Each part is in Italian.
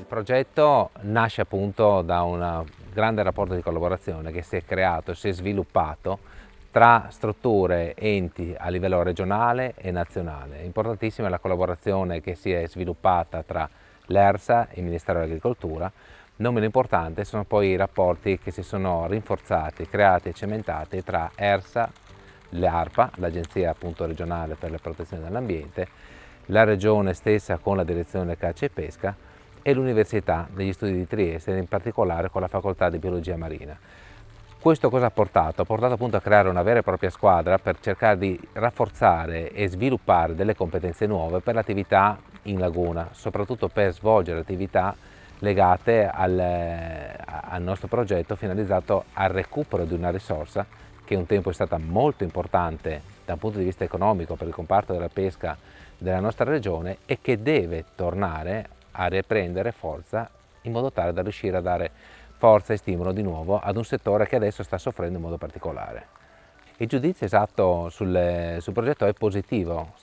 Il progetto nasce appunto da un grande rapporto di collaborazione che si è creato e si è sviluppato tra strutture, enti a livello regionale e nazionale. Importantissima è la collaborazione che si è sviluppata tra l'ERSA e il Ministero dell'Agricoltura. Non meno importante sono poi i rapporti che si sono rinforzati, creati e cementati tra ERSA, l'ARPA, l'Agenzia appunto regionale per la protezione dell'ambiente, la regione stessa con la direzione caccia e pesca e l'Università degli Studi di Trieste, in particolare con la facoltà di biologia marina. Questo cosa ha portato? Ha portato appunto a creare una vera e propria squadra per cercare di rafforzare e sviluppare delle competenze nuove per l'attività in laguna, soprattutto per svolgere attività legate al nostro progetto finalizzato al recupero di una risorsa che un tempo è stata molto importante da un punto di vista economico per il comparto della pesca della nostra regione e che deve tornare a riprendere forza in modo tale da riuscire a dare forza e stimolo di nuovo ad un settore che adesso sta soffrendo in modo particolare. Il giudizio esatto sul progetto è positivo,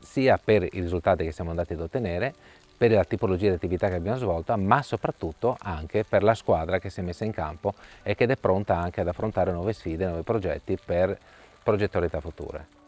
sia per i risultati che siamo andati ad ottenere, per la tipologia di attività che abbiamo svolto, ma soprattutto anche per la squadra che si è messa in campo e che è pronta anche ad affrontare nuove sfide, nuovi progetti per progettualità future.